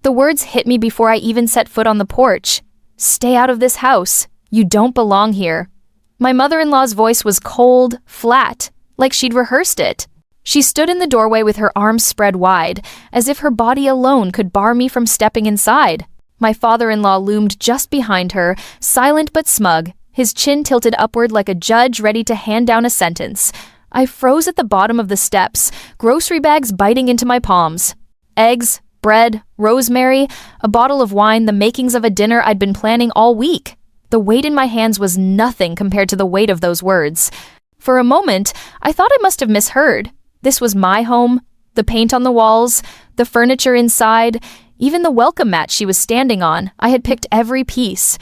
The words hit me before I even set foot on the porch. "Stay out of this house. You don't belong here." My mother-in-law's voice was cold, flat, like she'd rehearsed it. She stood in the doorway with her arms spread wide, as if her body alone could bar me from stepping inside. My father-in-law loomed just behind her, silent but smug, his chin tilted upward like a judge ready to hand down a sentence. I froze at the bottom of the steps, grocery bags biting into my palms. Eggs, bread, rosemary, a bottle of wine, the makings of a dinner I'd been planning all week. The weight in my hands was nothing compared to the weight of those words. For a moment, I thought I must have misheard. This was my home, the paint on the walls, the furniture inside, even the welcome mat she was standing on. I had picked every piece.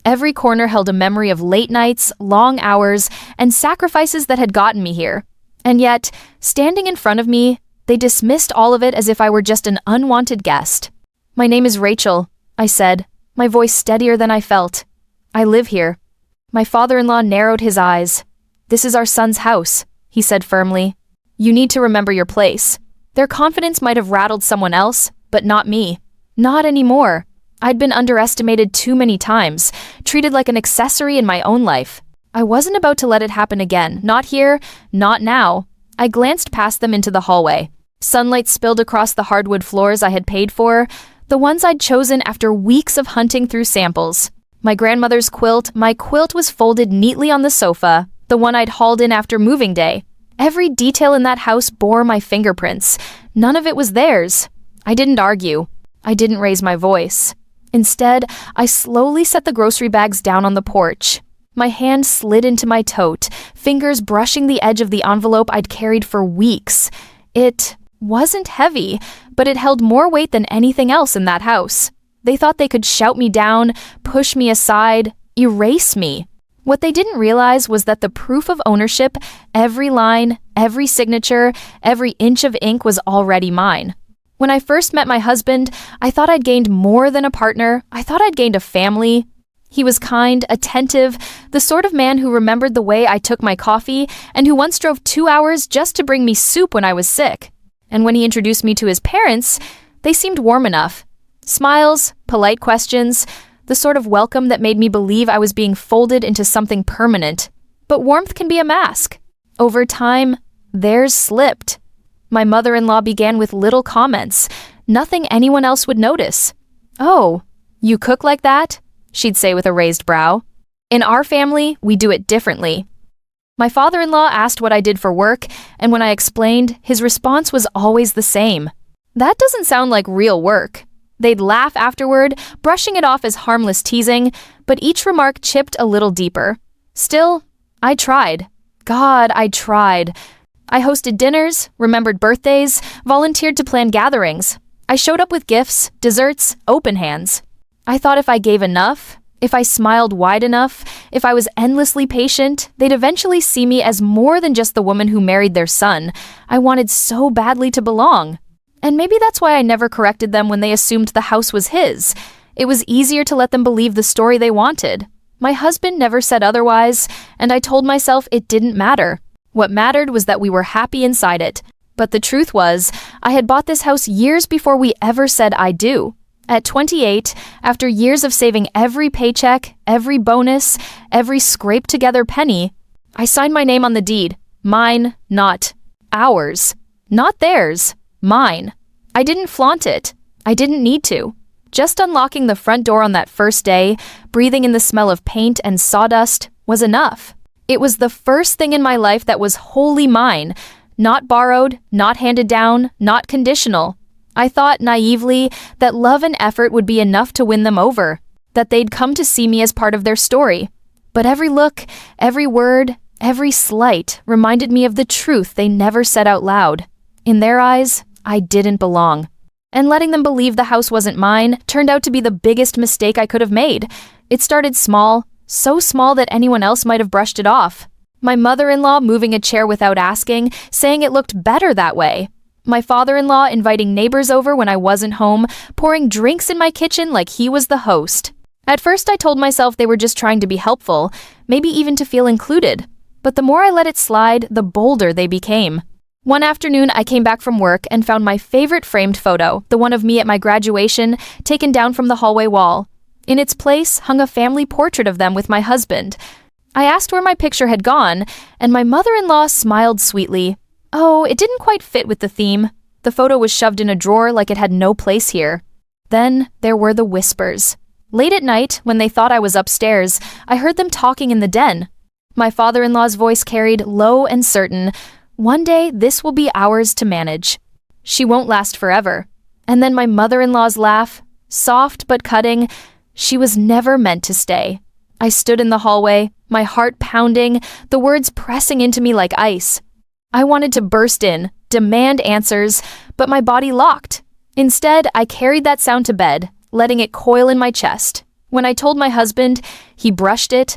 Every corner held a memory of late nights, long hours, and sacrifices that had gotten me here. And yet, standing in front of me, they dismissed all of it as if I were just an unwanted guest. "My name is Rachel," I said, my voice steadier than I felt. "I live here." My father-in-law narrowed his eyes. "This is our son's house," he said firmly. "You need to remember your place." Their confidence might have rattled someone else, but not me. Not anymore. I'd been underestimated too many times, treated like an accessory in my own life. I wasn't about to let it happen again. Not here, not now. I glanced past them into the hallway. Sunlight spilled across the hardwood floors I had paid for, the ones I'd chosen after weeks of hunting through samples. My grandmother's quilt, my quilt was folded neatly on the sofa, the one I'd hauled in after moving day. Every detail in that house bore my fingerprints. None of it was theirs. I didn't argue. I didn't raise my voice. Instead, I slowly set the grocery bags down on the porch. My hand slid into my tote, fingers brushing the edge of the envelope I'd carried for weeks. It wasn't heavy, but it held more weight than anything else in that house. They thought they could shout me down, push me aside, erase me. What they didn't realize was that the proof of ownership, every line, every signature, every inch of ink was already mine. When I first met my husband, I thought I'd gained more than a partner. I thought I'd gained a family. He was kind, attentive, the sort of man who remembered the way I took my coffee and who once drove 2 hours just to bring me soup when I was sick. And when he introduced me to his parents, they seemed warm enough. Smiles, polite questions, the sort of welcome that made me believe I was being folded into something permanent. But warmth can be a mask. Over time, theirs slipped. My mother-in-law began with little comments, nothing anyone else would notice. "Oh, you cook like that?" she'd say with a raised brow. "In our family, we do it differently." My father-in-law asked what I did for work, and when I explained, his response was always the same. "That doesn't sound like real work." They'd laugh afterward, brushing it off as harmless teasing, but each remark chipped a little deeper. Still, I tried. God, I tried. I hosted dinners, remembered birthdays, volunteered to plan gatherings. I showed up with gifts, desserts, open hands. I thought if I gave enough, if I smiled wide enough, if I was endlessly patient, they'd eventually see me as more than just the woman who married their son. I wanted so badly to belong. And maybe that's why I never corrected them when they assumed the house was his. It was easier to let them believe the story they wanted. My husband never said otherwise, and I told myself it didn't matter. What mattered was that we were happy inside it. But the truth was, I had bought this house years before we ever said I do. At 28, after years of saving every paycheck, every bonus, every scraped-together penny, I signed my name on the deed. Mine, not ours. Not theirs. Mine. I didn't flaunt it. I didn't need to. Just unlocking the front door on that first day, breathing in the smell of paint and sawdust, was enough. It was the first thing in my life that was wholly mine, not borrowed, not handed down, not conditional. I thought naively that love and effort would be enough to win them over, that they'd come to see me as part of their story. But every look, every word, every slight reminded me of the truth they never said out loud. In their eyes, I didn't belong. And letting them believe the house wasn't mine turned out to be the biggest mistake I could have made. It started small, so small that anyone else might have brushed it off. My mother-in-law moving a chair without asking, saying it looked better that way. My father-in-law inviting neighbors over when I wasn't home, pouring drinks in my kitchen like he was the host. At first I told myself they were just trying to be helpful, maybe even to feel included. But the more I let it slide, the bolder they became. One afternoon, I came back from work and found my favorite framed photo, the one of me at my graduation, taken down from the hallway wall. In its place hung a family portrait of them with my husband. I asked where my picture had gone, and my mother-in-law smiled sweetly. Oh, it didn't quite fit with the theme. The photo was shoved in a drawer like it had no place here. Then there were the whispers. Late at night, when they thought I was upstairs, I heard them talking in the den. My father-in-law's voice carried, low and certain, "One day this will be ours to manage. She won't last forever." And then my mother-in-law's laugh, soft but cutting, "She was never meant to stay." I stood in the hallway, my heart pounding, the words pressing into me like ice. I wanted to burst in, demand answers, but my body locked. Instead, I carried that sound to bed, letting it coil in my chest. When I told my husband, he brushed it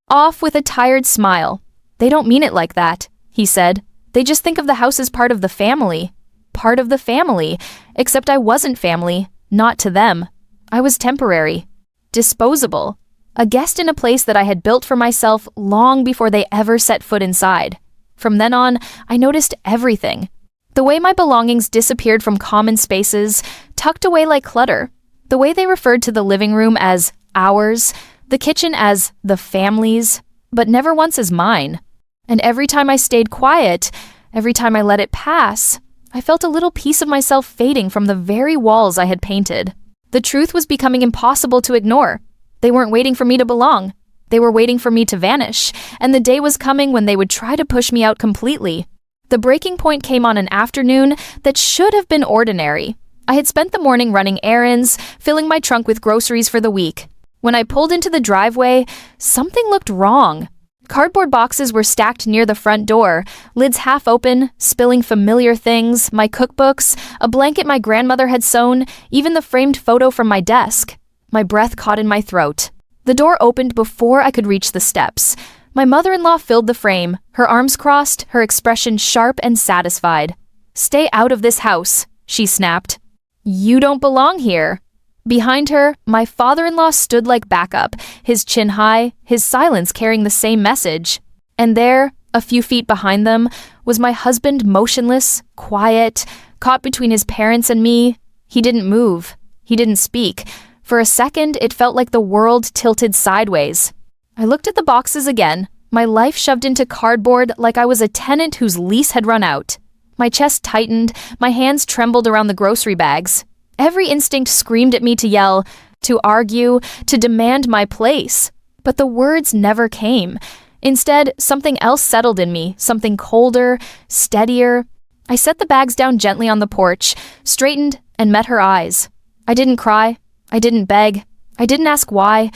off with a tired smile. "They don't mean it like that," he said. "They just think of the house as part of the family." Part of the family, except I wasn't family, not to them. I was temporary, disposable, a guest in a place that I had built for myself long before they ever set foot inside. From then on, I noticed everything. The way my belongings disappeared from common spaces, tucked away like clutter. The way they referred to the living room as ours, the kitchen as the family's, but never once as mine. And every time I stayed quiet, every time I let it pass, I felt a little piece of myself fading from the very walls I had painted. The truth was becoming impossible to ignore. They weren't waiting for me to belong. They were waiting for me to vanish, and the day was coming when they would try to push me out completely. The breaking point came on an afternoon that should have been ordinary. I had spent the morning running errands, filling my trunk with groceries for the week. When I pulled into the driveway, something looked wrong. Cardboard boxes were stacked near the front door, lids half open, spilling familiar things, my cookbooks, a blanket my grandmother had sewn, even the framed photo from my desk. My breath caught in my throat. The door opened before I could reach the steps. My mother-in-law filled the frame, her arms crossed, her expression sharp and satisfied. "Stay out of this house," she snapped. "You don't belong here." Behind her, my father-in-law stood like backup, his chin high, his silence carrying the same message. And there, a few feet behind them, was my husband motionless, quiet, caught between his parents and me. He didn't move. He didn't speak. For a second, it felt like the world tilted sideways. I looked at the boxes again, my life shoved into cardboard like I was a tenant whose lease had run out. My chest tightened, my hands trembled around the grocery bags. Every instinct screamed at me to yell, to argue, to demand my place. But the words never came. Instead, something else settled in me, something colder, steadier. I set the bags down gently on the porch, straightened, and met her eyes. I didn't cry. I didn't beg. I didn't ask why,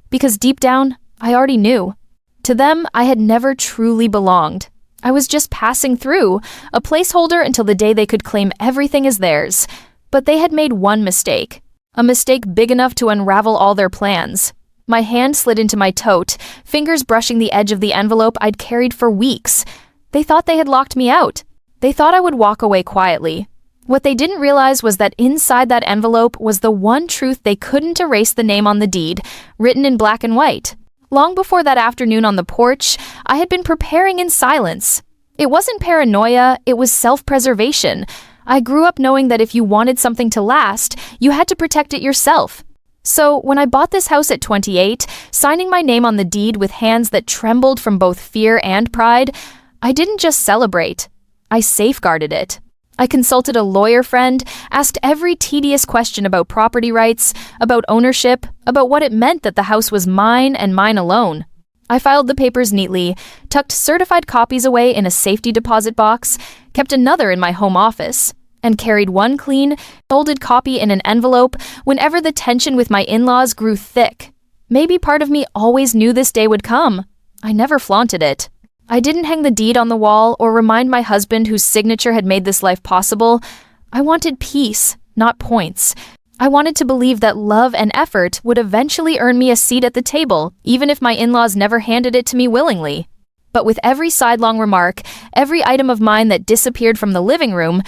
because deep down, I already knew. To them, I had never truly belonged. I was just passing through, a placeholder until the day they could claim everything as theirs. But they had made one mistake, a mistake big enough to unravel all their plans. My hand slid into my tote, fingers brushing the edge of the envelope I'd carried for weeks. They thought they had locked me out. They thought I would walk away quietly. What they didn't realize was that inside that envelope was the one truth they couldn't erase: the name on the deed, written in black and white. Long before that afternoon on the porch, I had been preparing in silence. It wasn't paranoia, it was self-preservation. I grew up knowing that if you wanted something to last, you had to protect it yourself. So when I bought this house at 28, signing my name on the deed with hands that trembled from both fear and pride, I didn't just celebrate. I safeguarded it. I consulted a lawyer friend, asked every tedious question about property rights, about ownership, about what it meant that the house was mine and mine alone. I filed the papers neatly, tucked certified copies away in a safety deposit box, kept another in my home office, and carried one clean, folded copy in an envelope whenever the tension with my in-laws grew thick. Maybe part of me always knew this day would come. I never flaunted it. I didn't hang the deed on the wall or remind my husband whose signature had made this life possible. I wanted peace, not points. I wanted to believe that love and effort would eventually earn me a seat at the table, even if my in-laws never handed it to me willingly. But with every sidelong remark, every item of mine that disappeared from the living room,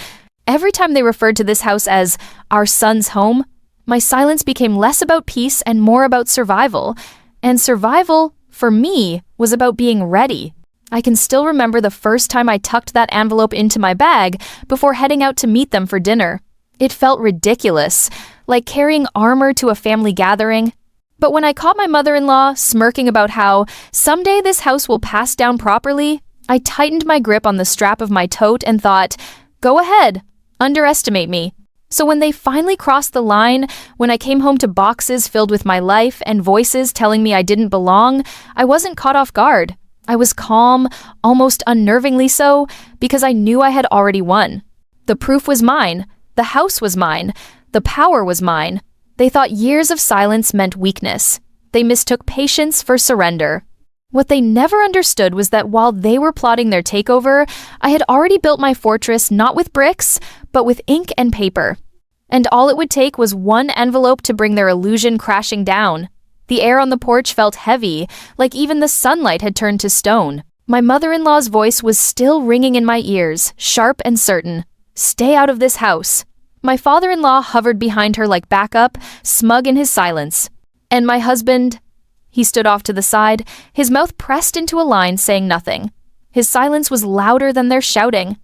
every time they referred to this house as our son's home, my silence became less about peace and more about survival. And survival, for me, was about being ready. I can still remember the first time I tucked that envelope into my bag before heading out to meet them for dinner. It felt ridiculous, like carrying armor to a family gathering. But when I caught my mother-in-law smirking about how someday this house will pass down properly, I tightened my grip on the strap of my tote and thought, go ahead, underestimate me. So when they finally crossed the line, when I came home to boxes filled with my life and voices telling me I didn't belong, I wasn't caught off guard. I was calm, almost unnervingly so, because I knew I had already won. The proof was mine. The house was mine. The power was mine. They thought years of silence meant weakness. They mistook patience for surrender. What they never understood was that while they were plotting their takeover, I had already built my fortress not with bricks, but with ink and paper. And all it would take was one envelope to bring their illusion crashing down. The air on the porch felt heavy, like even the sunlight had turned to stone. My mother-in-law's voice was still ringing in my ears, sharp and certain. Stay out of this house. My father-in-law hovered behind her like backup, smug in his silence. And my husband... He stood off to the side, his mouth pressed into a line, saying nothing. His silence was louder than their shouting.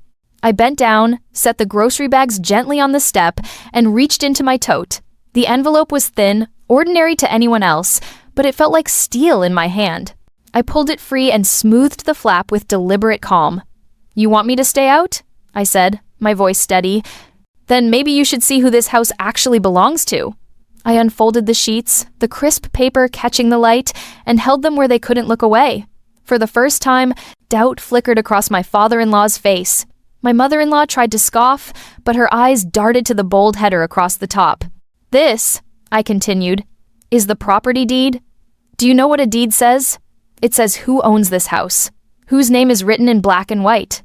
I bent down, set the grocery bags gently on the step, and reached into my tote. The envelope was thin, ordinary to anyone else, but it felt like steel in my hand. I pulled it free and smoothed the flap with deliberate calm. You want me to stay out? I said, my voice steady. Then maybe you should see who this house actually belongs to. I unfolded the sheets, the crisp paper catching the light, and held them where they couldn't look away. For the first time, doubt flickered across my father-in-law's face. My mother-in-law tried to scoff, but her eyes darted to the bold header across the top. This, I continued, is the property deed. Do you know what a deed says? It says who owns this house, whose name is written in black and white.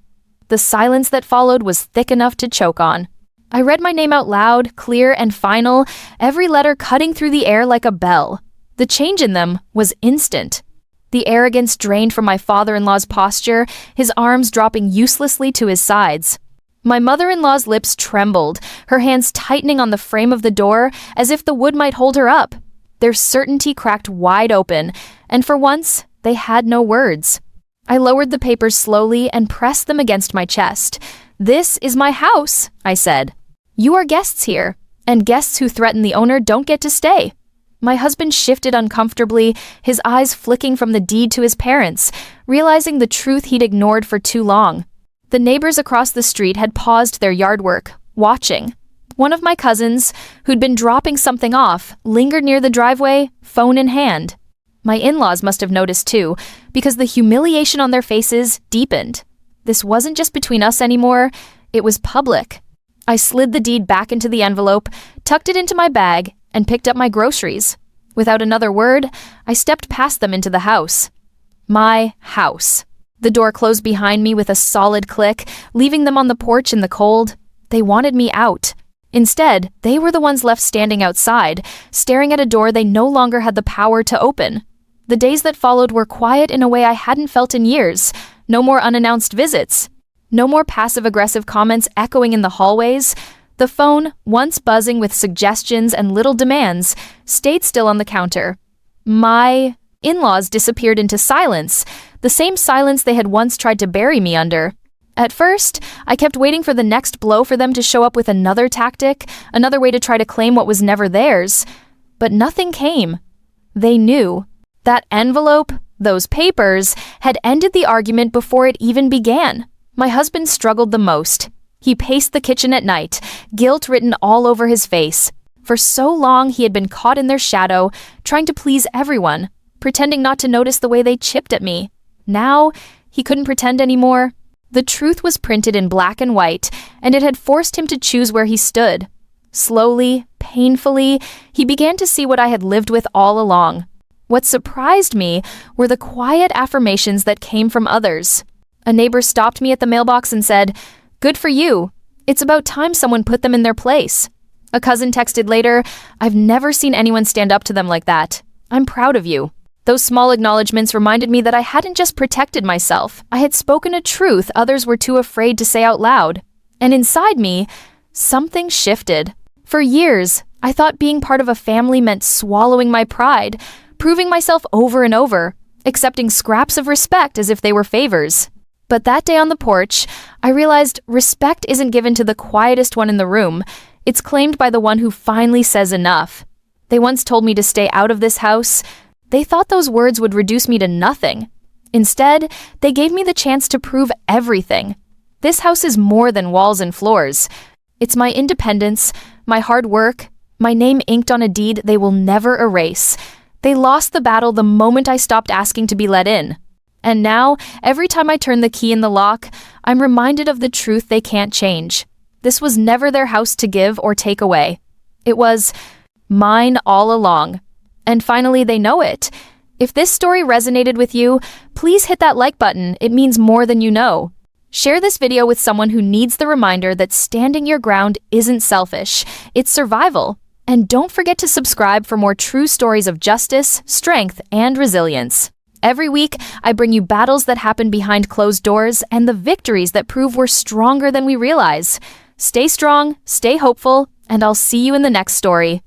The silence that followed was thick enough to choke on. I read my name out loud, clear and final, every letter cutting through the air like a bell. The change in them was instant. The arrogance drained from my father-in-law's posture, his arms dropping uselessly to his sides. My mother-in-law's lips trembled, her hands tightening on the frame of the door as if the wood might hold her up. Their certainty cracked wide open, and for once, they had no words. I lowered the papers slowly and pressed them against my chest. This is my house, I said. You are guests here, and guests who threaten the owner don't get to stay. My husband shifted uncomfortably, his eyes flicking from the deed to his parents, realizing the truth he'd ignored for too long. The neighbors across the street had paused their yard work, watching. One of my cousins, who'd been dropping something off, lingered near the driveway, phone in hand. My in-laws must have noticed too, because the humiliation on their faces deepened. This wasn't just between us anymore, it was public. I slid the deed back into the envelope, tucked it into my bag, and picked up my groceries. Without another word, I stepped past them into the house. My house. The door closed behind me with a solid click, leaving them on the porch in the cold. They wanted me out. Instead, they were the ones left standing outside, staring at a door they no longer had the power to open. The days that followed were quiet in a way I hadn't felt in years. No more unannounced visits. No more passive-aggressive comments echoing in the hallways. The phone, once buzzing with suggestions and little demands, stayed still on the counter. My in-laws disappeared into silence, the same silence they had once tried to bury me under. At first, I kept waiting for the next blow for them to show up with another tactic, another way to try to claim what was never theirs. But nothing came. They knew. That envelope, those papers, had ended the argument before it even began. My husband struggled the most. He paced the kitchen at night, guilt written all over his face. For so long he had been caught in their shadow, trying to please everyone, pretending not to notice the way they chipped at me. Now, he couldn't pretend anymore. The truth was printed in black and white, and it had forced him to choose where he stood. Slowly, painfully, he began to see what I had lived with all along. What surprised me were the quiet affirmations that came from others. A neighbor stopped me at the mailbox and said, "Good for you. It's about time someone put them in their place." A cousin texted later, "I've never seen anyone stand up to them like that. I'm proud of you." Those small acknowledgments reminded me that I hadn't just protected myself. I had spoken a truth others were too afraid to say out loud. And inside me, something shifted. For years, I thought being part of a family meant swallowing my pride, proving myself over and over, accepting scraps of respect as if they were favors. But that day on the porch, I realized respect isn't given to the quietest one in the room. It's claimed by the one who finally says enough. They once told me to stay out of this house. They thought those words would reduce me to nothing. Instead, they gave me the chance to prove everything. This house is more than walls and floors. It's my independence, my hard work, my name inked on a deed they will never erase. They lost the battle the moment I stopped asking to be let in. And now, every time I turn the key in the lock, I'm reminded of the truth they can't change. This was never their house to give or take away. It was mine all along. And finally, they know it. If this story resonated with you, please hit that like button. It means more than you know. Share this video with someone who needs the reminder that standing your ground isn't selfish, it's survival. And don't forget to subscribe for more true stories of justice, strength, and resilience. Every week, I bring you battles that happen behind closed doors and the victories that prove we're stronger than we realize. Stay strong, stay hopeful, and I'll see you in the next story.